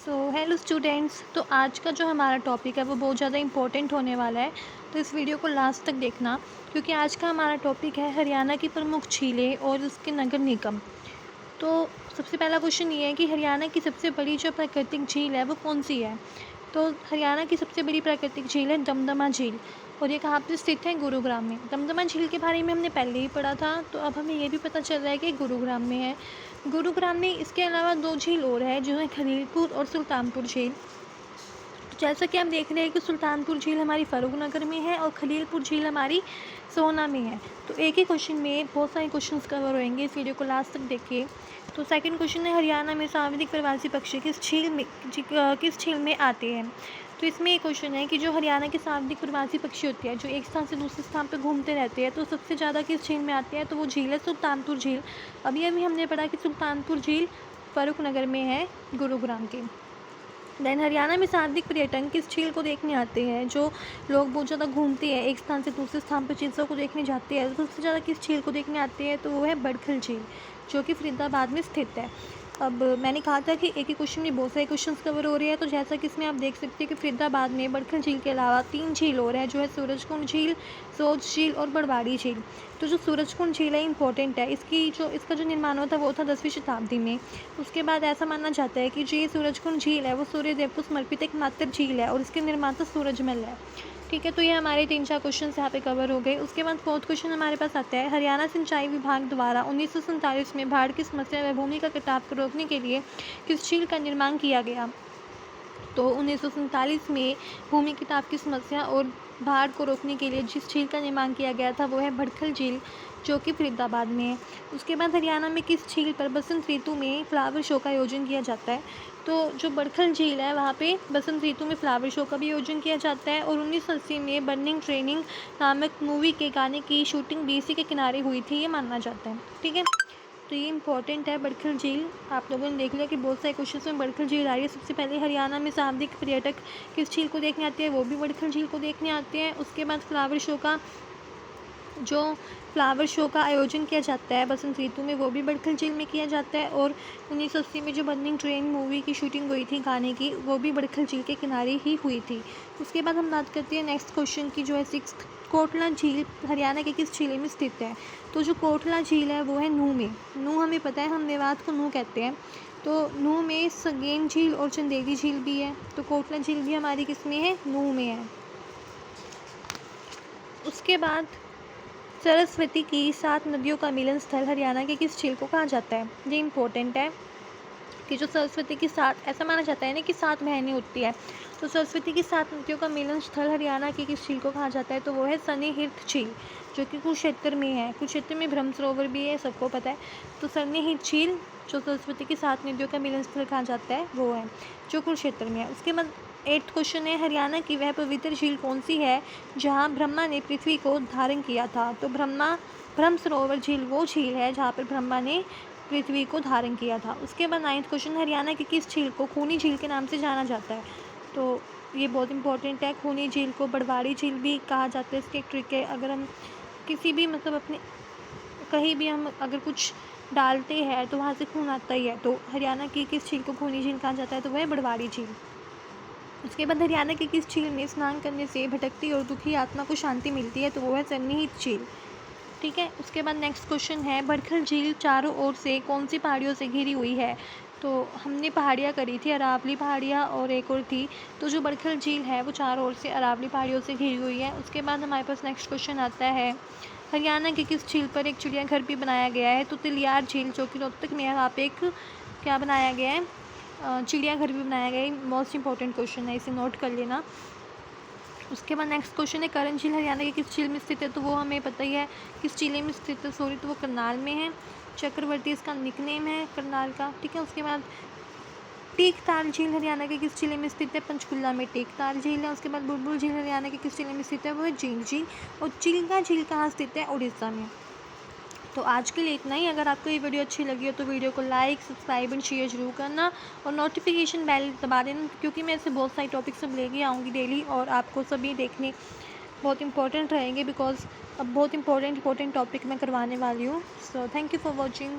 Hello students. तो आज का जो हमारा टॉपिक है वो बहुत ज़्यादा इम्पोर्टेंट होने वाला है। तो इस वीडियो को लास्ट तक देखना, क्योंकि आज का हमारा टॉपिक है हरियाणा की प्रमुख झीलें और उसके नगर निगम। तो सबसे पहला क्वेश्चन ये है कि हरियाणा की सबसे बड़ी जो प्राकृतिक झील है वो कौन सी है। तो हरियाणा की सबसे बड़ी प्राकृतिक झील है दमदमा झील, और ये कहाँ पे स्थित है? गुरुग्राम में। दमदमा झील के बारे में हमने पहले ही पढ़ा था, तो अब हमें ये भी पता चल रहा है कि गुरुग्राम में है। गुरुग्राम में इसके अलावा दो झील और है, जो है खलीलपुर और सुल्तानपुर झील। जैसा कि हम देख रहे हैं कि सुल्तानपुर झील हमारी फरूखनगर में है और खलीलपुर झील हमारी सोहना में है। तो एक ही क्वेश्चन में बहुत सारे क्वेश्चंस कवर होंगे, इस वीडियो को लास्ट तक देखिए। तो सेकंड क्वेश्चन है, हरियाणा में सर्वाधिक प्रवासी पक्षी किस झील में आते हैं। तो इसमें एक क्वेश्चन है कि जो हरियाणा के सर्वाधिक प्रवासी पक्षी होते हैं, जो एक स्थान से दूसरे स्थान पर घूमते रहते हैं, तो सबसे ज़्यादा किस झील में आते हैं, तो वो झील है सुल्तानपुर झील। अभी हमने पढ़ा कि सुल्तानपुर झील फरूखनगर में है, गुरुग्राम के। देन हरियाणा में सर्वाधिक पर्यटन किस झील को देखने आते हैं। जो लोग बहुत ज़्यादा घूमते हैं, एक स्थान से दूसरे स्थान पर चीज़ों को देखने जाते हैं, तो सबसे ज़्यादा किस झील को देखने आते हैं, तो वो है बड़खल झील, जो कि फरीदाबाद में स्थित है। अब मैंने कहा था कि एक ही क्वेश्चन में बहुत सारे क्वेश्चंस कवर हो रहे हैं। तो जैसा कि इसमें आप देख सकते हैं कि फरीदाबाद में बड़खल झील के अलावा 3 झील और है, जो है सूरजकुंड झील, सोच झील और बड़वाड़ी झील। तो जो सूरजकुंड झील है इंपॉर्टेंट है, इसका जो निर्माण हुआ था वो था 10वीं शताब्दी में। उसके बाद ऐसा माना जाता है कि जो ये सूरजकुंड झील है वो सूर्यदेव को समर्पित एकमात्र झील है, और इसके निर्माता सूरजमल है। ठीक है, तो ये हमारे 3-4 क्वेश्चन यहाँ पे कवर हो गए। उसके बाद फोर्थ क्वेश्चन हमारे पास आता है, हरियाणा सिंचाई विभाग द्वारा 1947 में बाढ़ की समस्या व भूमि का कटाव को रोकने के लिए किस झील का निर्माण किया गया। तो 1947 में भूमि कटाव की समस्या और बाढ़ को रोकने के लिए जिस झील का निर्माण किया गया था वो है बड़खल झील, जो कि फरीदाबाद में है। उसके बाद हरियाणा में किस झील पर बसंत ऋतु में फ्लावर शो का आयोजन किया जाता है। तो जो बड़खल झील है वहाँ पे बसंत ऋतु में फ्लावर शो का भी आयोजन किया जाता है, और 1980 में बर्निंग ट्रेनिंग नामक मूवी के गाने की शूटिंग भी इसी के किनारे हुई थी, ये माना जाता है। ठीक है, तो ये इंपॉर्टेंट है बड़खल झील। आप लोगों ने देख लिया कि बहुत सारे क्वेश्चन में बड़खल झील आ रही है। सबसे पहले हरियाणा में सर्वाधिक पर्यटक किस झील को देखने आते हैं, वो भी बड़खल झील को देखने आते हैं। उसके बाद फ्लावर शो का आयोजन किया जाता है बसंत ऋतु में, वो भी बड़खल झील में किया जाता है। और 1980 में जो बर्निंग ट्रेन मूवी की शूटिंग हुई थी गाने की, वो भी बड़खल झील के किनारे ही हुई थी। उसके बाद हम बात करते हैं नेक्स्ट क्वेश्चन की, जो है 6th, कोटला झील हरियाणा के किस जिले में स्थित है। तो जो कोटला झील है वो है नूह में। नूह हमें पता है, हम मेवात को नूह कहते हैं। तो नूह में सगेन झील और चंदेरी झील भी है। तो कोटला झील भी हमारी किस में है? नूह में है। उसके बाद सरस्वती की 7 नदियों का मिलन स्थल हरियाणा के किस झील को कहा जाता है। ये इंपॉर्टेंट है कि जो सरस्वती की 7, ऐसा माना जाता है ना कि 7 बहनें होती है, तो सरस्वती की 7 नदियों का मिलन स्थल हरियाणा की किस झील को कहा जाता है, तो वो है सन्निहित झील, जो कि कुरुक्षेत्र में है। कुरुक्षेत्र में ब्रह्म सरोवर भी है, सबको पता है। तो सन्निहित झील जो सरस्वती की 7 नदियों का मिलन स्थल कहा जाता है वो है, जो कुरुक्षेत्र में है। उसके बाद 8th क्वेश्चन है, हरियाणा की वह पवित्र झील कौन सी है जहाँ ब्रह्मा ने पृथ्वी को धारण किया था। तो ब्रह्म सरोवर झील वो झील है जहाँ पर ब्रह्मा ने पृथ्वी को धारण किया था। उसके बाद 9th क्वेश्चन, हरियाणा की किस झील को खूनी झील के नाम से जाना जाता है। तो ये बहुत इंपॉर्टेंट है। खूनी झील को बड़वाड़ी झील भी कहा जाता है। इसकी एक ट्रिक है, अगर हम किसी भी अपने कहीं भी हम अगर कुछ डालते हैं तो वहाँ से खून आता ही है। तो हरियाणा की किस झील को खूनी झील कहा जाता है, तो वह है बड़वाड़ी झील। उसके बाद हरियाणा की किस झील में स्नान करने से भटकती और दुखी आत्मा को शांति मिलती है, तो वो है सन्निहित झील। ठीक है, उसके बाद नेक्स्ट क्वेश्चन है, बड़खल झील चारों ओर से कौन सी पहाड़ियों से घिरी हुई है। तो हमने पहाड़ियाँ करी थी, अरावली पहाड़ियाँ और एक और थी। तो जो बड़खल झील है वो चारों ओर से अरावली पहाड़ियों से घिरी हुई है। उसके बाद हमारे पास नेक्स्ट क्वेश्चन आता है, हरियाणा के किस झील पर एक चिड़ियाघर भी बनाया गया है। तो तिलियार झील, जो कि रोहतक में है, वहाँ पे एक क्या बनाया गया है, चिड़ियाघर भी बनाया गया है। मोस्ट इंपॉर्टेंट क्वेश्चन है, इसे नोट कर लेना। उसके बाद नेक्स्ट क्वेश्चन है, करण झील हरियाणा के किस झील में स्थित है। तो वो हमें पता ही है किस जिले में स्थित है, सॉरी, तो वो करनाल में है। चक्रवर्ती इसका निकनेम है करनाल का। ठीक है, उसके बाद टेकताल झील हरियाणा के किस जिले में स्थित है। पंचकुला में टेकताल झील है। उसके बाद बुलबुल झील हरियाणा के किस जिले में स्थित है, वो है जींद झील। और चिल्का झील कहाँ स्थित है, उड़ीसा में। तो आज के लिए इतना ही। अगर आपको ये वीडियो अच्छी लगी हो तो वीडियो को लाइक, सब्सक्राइब एंड शेयर जरूर करना, और नोटिफिकेशन बेल दबा देना, क्योंकि मैं ऐसे बहुत सारे टॉपिक सब लेके आऊँगी डेली, और आपको सभी देखने बहुत इंपॉर्टेंट रहेंगे, बिकॉज अब बहुत इंपॉर्टेंट टॉपिक मैं करवाने वाली हूँ। So thank you for watching.